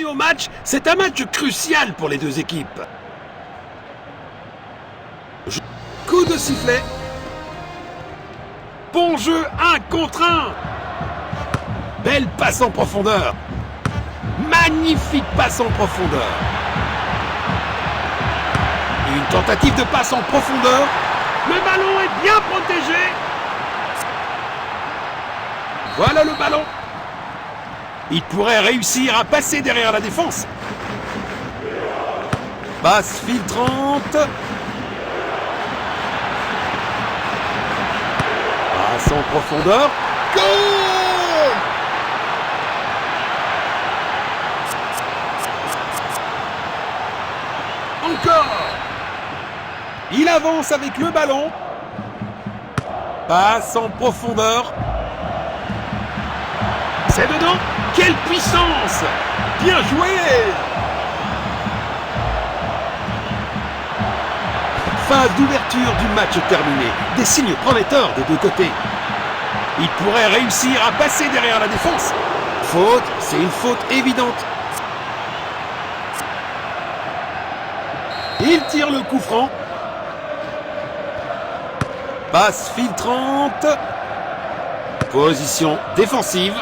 Au match, c'est un match crucial pour les deux équipes. Coup de sifflet. Bon jeu, 1 contre 1. Belle passe en profondeur. Magnifique passe en profondeur. Une tentative de passe en profondeur. Le ballon est bien protégé. Voilà le ballon. Il pourrait réussir à passer derrière la défense. Passe filtrante. Passe en profondeur. Goal! Encore. Il avance avec le ballon. Passe en profondeur. C'est dedans. Quelle puissance! Bien joué! Phase d'ouverture du match terminée. Des signes prometteurs des deux côtés. Il pourrait réussir à passer derrière la défense. Faute, c'est une faute évidente. Il tire le coup franc. Passe filtrante. Position défensive.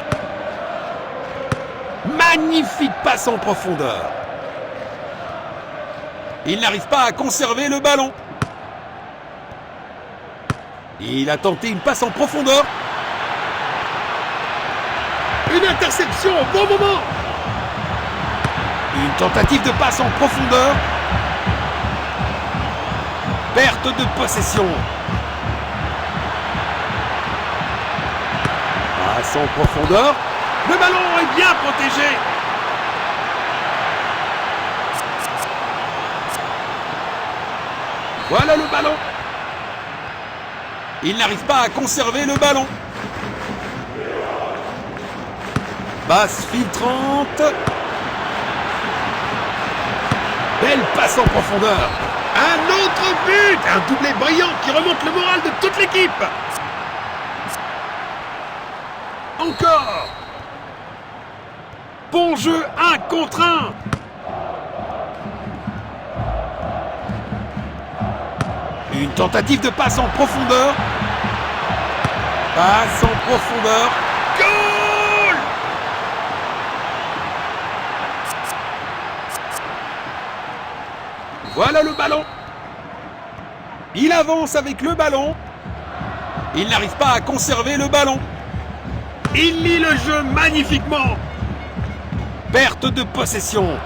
Magnifique passe en profondeur. Il n'arrive pas à conserver le ballon. Il a tenté une passe en profondeur. Une interception au bon moment. Une tentative de passe en profondeur. Perte de possession. Passe en profondeur. Le ballon est bien protégé. Voilà le ballon. Il n'arrive pas à conserver le ballon. Passe filtrante. Belle passe en profondeur. Un autre but. Un doublé brillant qui remonte le moral de toute l'équipe. Encore. Bon jeu, 1 contre 1. Une tentative de passe en profondeur. Passe en profondeur. Goal! Voilà le ballon. Il avance avec le ballon. Il n'arrive pas à conserver le ballon. Il lit le jeu magnifiquement. Perte de possession.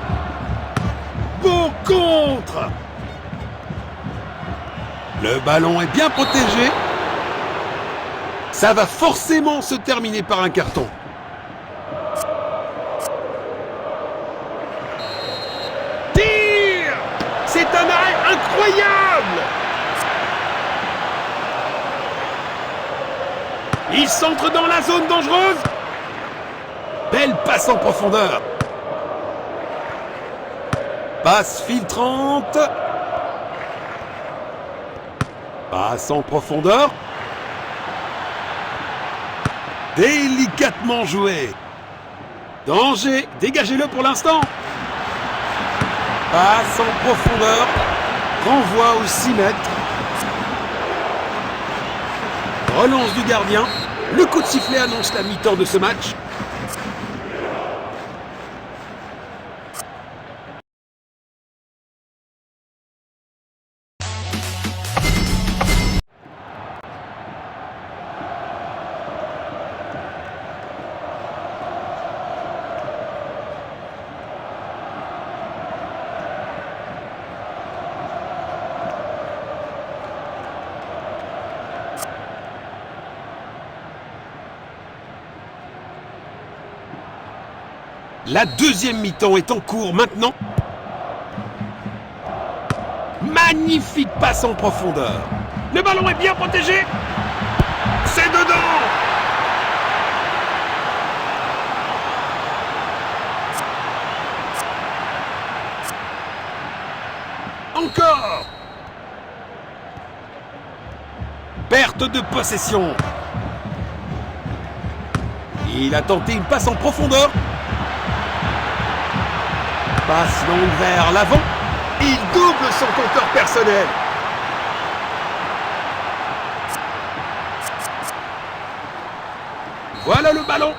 Beau contre. Le ballon est bien protégé. Ça va forcément se terminer par un carton. Tir! C'est un arrêt incroyable! Il centre dans la zone dangereuse. Belle passe en profondeur. Passe filtrante. Passe en profondeur. Délicatement joué. Danger, dégagez-le pour l'instant. Passe en profondeur. Renvoi aux 6 mètres. Relance du gardien. Le coup de sifflet annonce la mi-temps de ce match. La deuxième mi-temps est en cours maintenant. Magnifique passe en profondeur. Le ballon est bien protégé. C'est dedans. Encore. Perte de possession. Il a tenté une passe en profondeur. Passe longue vers l'avant. Il double son compteur personnel. Voilà le ballon.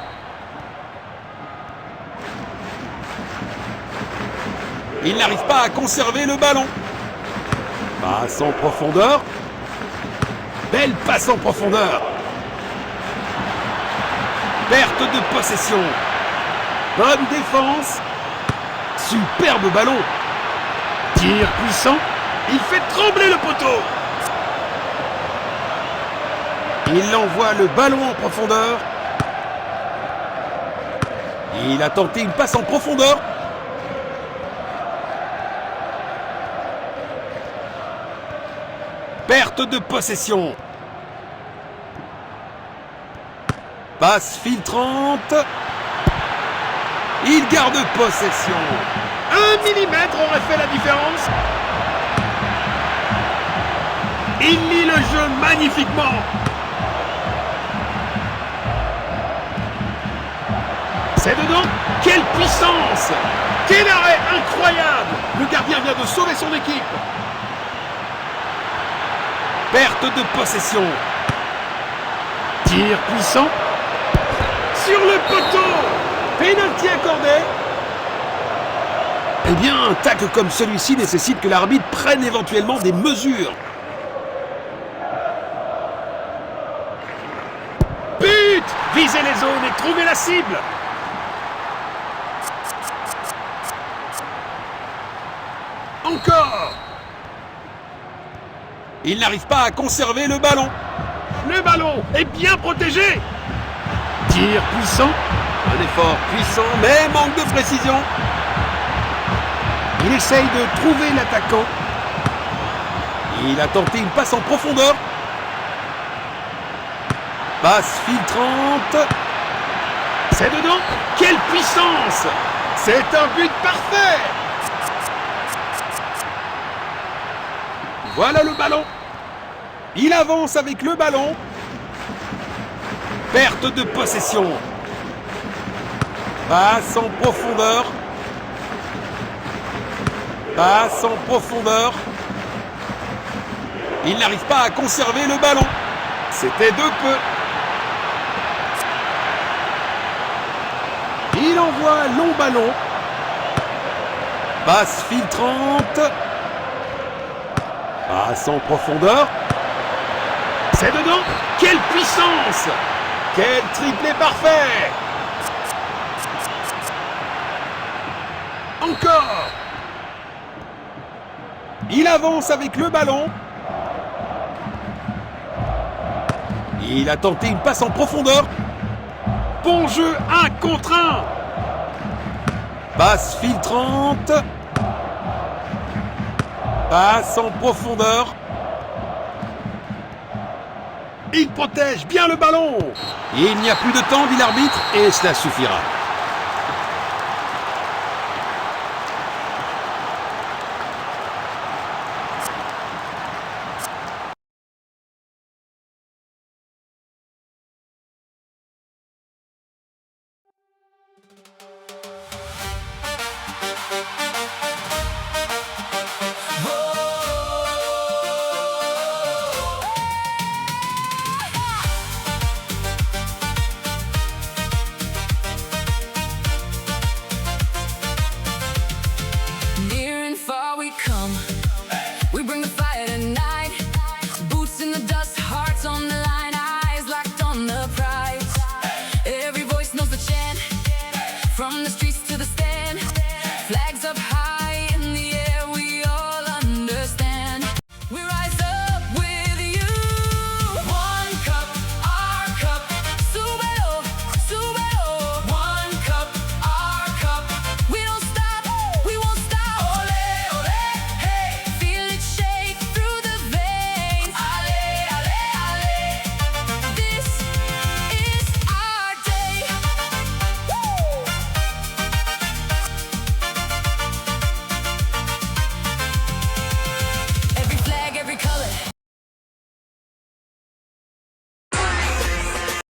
Il n'arrive pas à conserver le ballon. Passe en profondeur. Belle passe en profondeur. Perte de possession. Bonne défense. Superbe ballon. Tir puissant. Il fait trembler le poteau. Il envoie le ballon en profondeur. Il a tenté une passe en profondeur. Perte de possession. Passe filtrante. Il garde possession. 1 millimètre aurait fait la différence. Il lit le jeu magnifiquement. C'est dedans. Quelle puissance! Quel arrêt incroyable! Le gardien vient de sauver son équipe. Perte de possession. Tir puissant. Sur le poteau. Pénalty accordé. Eh bien, un tacle comme celui-ci nécessite que l'arbitre prenne éventuellement des mesures. But! Viser les zones et trouver la cible. Encore. Il n'arrive pas à conserver le ballon. Le ballon est bien protégé. Tir puissant. Un effort puissant, mais manque de précision. Il essaye de trouver l'attaquant. Il a tenté une passe en profondeur. Passe filtrante. C'est dedans. Quelle puissance! C'est un but parfait. Voilà le ballon. Il avance avec le ballon. Perte de possession. Passe en profondeur. Passe en profondeur. Il n'arrive pas à conserver le ballon. C'était de peu. Il envoie un long ballon. Passe filtrante. Passe en profondeur. C'est dedans. Quelle puissance! Quel triplé parfait! Encore. Il avance avec le ballon. Il a tenté une passe en profondeur. Bon jeu 1 contre 1. Passe filtrante. Passe en profondeur. Il protège bien le ballon. Il n'y a plus de temps, dit l'arbitre, et cela suffira.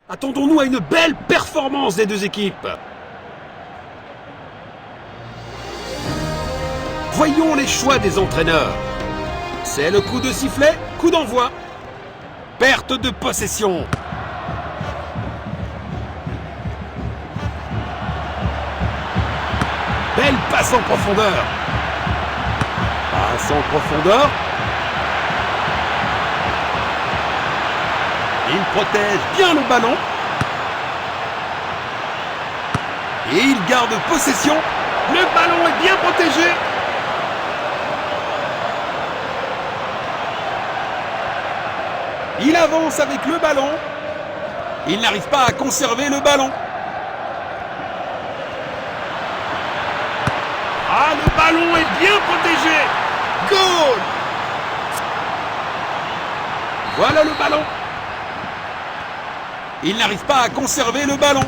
Attendons-nous à une belle performance des deux équipes. Voyons les choix des entraîneurs. C'est le coup de sifflet, coup d'envoi. Perte de possession. Belle passe en profondeur. Passe en profondeur. Il protège bien le ballon. Et il garde possession. Le ballon est bien protégé. Il avance avec le ballon. Il n'arrive pas à conserver le ballon. Ah, le ballon est bien protégé. Goal! Voilà le ballon. Il n'arrive pas à conserver le ballon.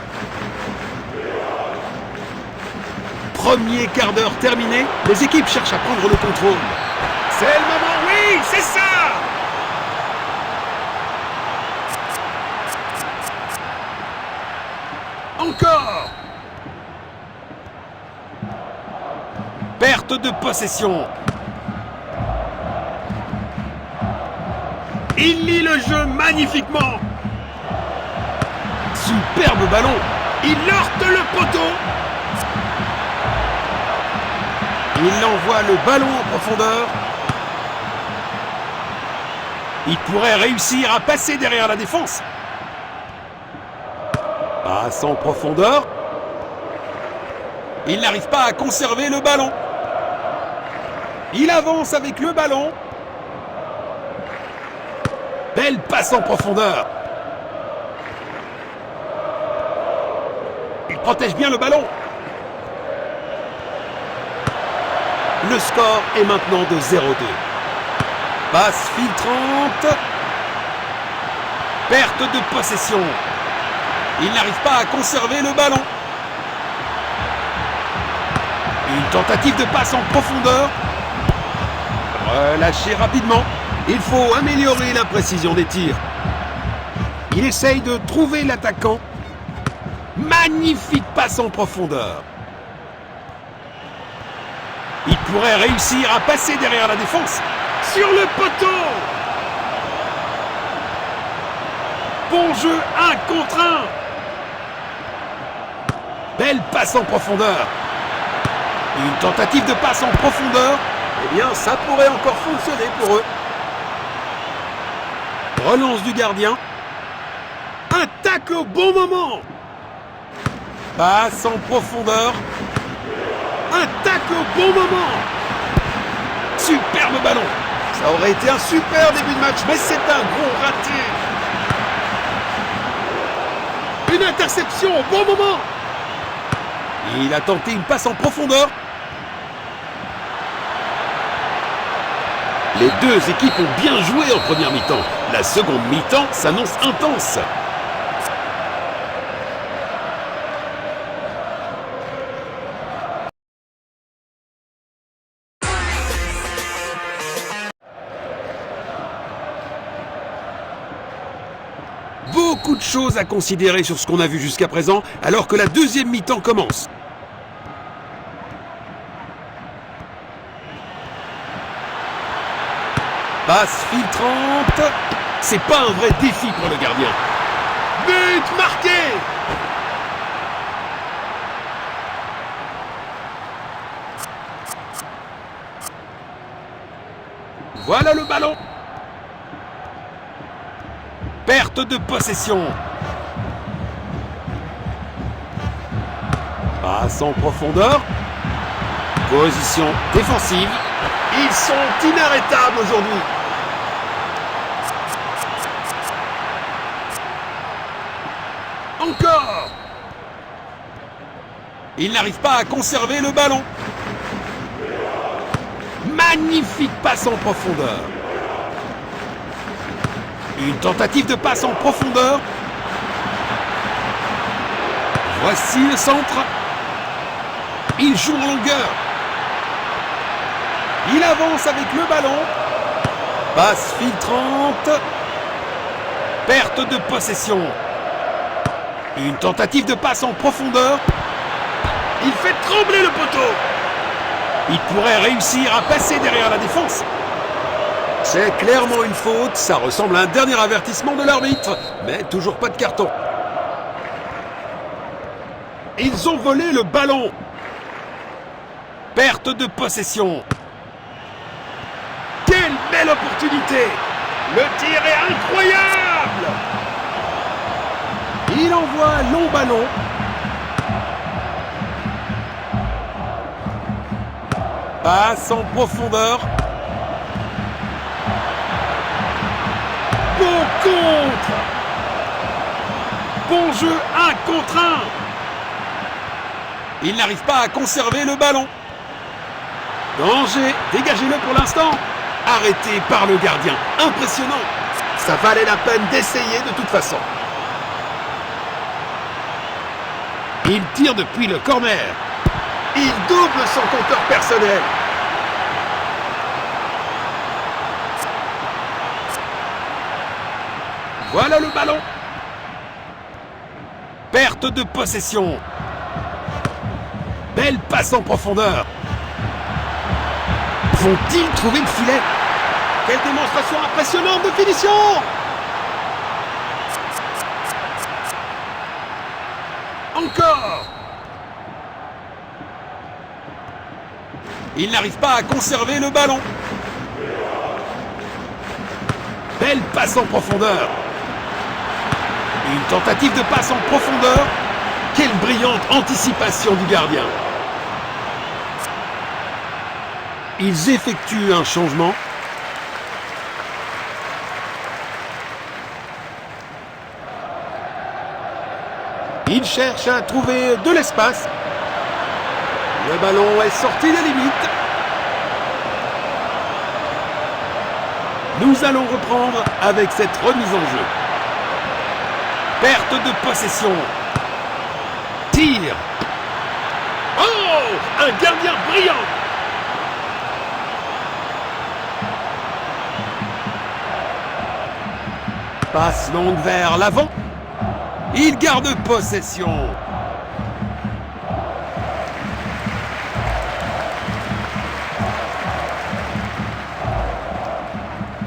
Premier quart d'heure terminé. Les équipes cherchent à prendre le contrôle. C'est le moment, oui, c'est ça! Encore! Perte de possession. Il lit le jeu magnifiquement. Superbe ballon. Il heurte le poteau. Il envoie le ballon en profondeur. Il pourrait réussir à passer derrière la défense. Passe en profondeur. Il n'arrive pas à conserver le ballon. Il avance avec le ballon. Belle passe en profondeur. Il protège bien le ballon. Le score est maintenant de 0-2. Passe filtrante. Perte de possession. Il n'arrive pas à conserver le ballon. Une tentative de passe en profondeur. Relâché rapidement. Il faut améliorer la précision des tirs. Il essaye de trouver l'attaquant. Magnifique passe en profondeur. Il pourrait réussir à passer derrière la défense. Sur le poteau. Bon jeu 1 contre 1. Belle passe en profondeur. Une tentative de passe en profondeur. Eh bien, ça pourrait encore fonctionner pour eux. Relance du gardien. Un tacle au bon moment. Passe en profondeur. Un tacle au bon moment. Superbe ballon. Ça aurait été un super début de match, mais c'est un gros raté. Une interception au bon moment. Il a tenté une passe en profondeur. Les deux équipes ont bien joué en première mi-temps. La seconde mi-temps s'annonce intense. Beaucoup de choses à considérer sur ce qu'on a vu jusqu'à présent, alors que la deuxième mi-temps commence. Passe filtrante. C'est pas un vrai défi pour le gardien. But marqué. Voilà le ballon. Perte de possession. Passe en profondeur. Position défensive. Ils sont inarrêtables aujourd'hui. Encore. Il n'arrive pas à conserver le ballon. Magnifique passe en profondeur. Une tentative de passe en profondeur. Voici le centre. Il joue en longueur. Il avance avec le ballon. Passe filtrante. Perte de possession. Une tentative de passe en profondeur. Il fait trembler le poteau. Il pourrait réussir à passer derrière la défense. C'est clairement une faute, ça ressemble à un dernier avertissement de l'arbitre, mais toujours pas de carton. Ils ont volé le ballon. Perte de possession. Quelle belle opportunité! Le tir est incroyable! Il envoie un long ballon. Passe en profondeur. Bon contre! Bon jeu 1 contre 1. Il n'arrive pas à conserver le ballon. Danger, dégagez-le pour l'instant. Arrêté par le gardien. Impressionnant. Ça valait la peine d'essayer de toute façon. Il tire depuis le corner. Il double son compteur personnel. Voilà le ballon. Perte de possession. Belle passe en profondeur. Vont-ils trouver le filet? Quelle démonstration impressionnante de finition! Encore! Il n'arrive pas à conserver le ballon. Belle passe en profondeur. Une tentative de passe en profondeur. Quelle brillante anticipation du gardien. Ils effectuent un changement. Ils cherchent à trouver de l'espace. Le ballon est sorti des limites. Nous allons reprendre avec cette remise en jeu. Perte de possession. Tir. Oh! Un gardien brillant! Passe longue vers l'avant. Il garde possession.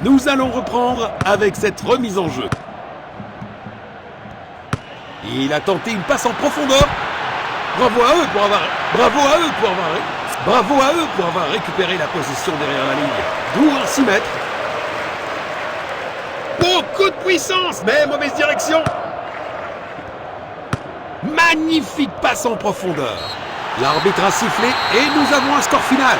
Nous allons reprendre avec cette remise en jeu. Il a tenté une passe en profondeur. Bravo à eux pour avoir récupéré la possession derrière la ligne. D'où un 6 mètres. Beaucoup de puissance, mais mauvaise direction. Magnifique passe en profondeur. L'arbitre a sifflé et nous avons un score final.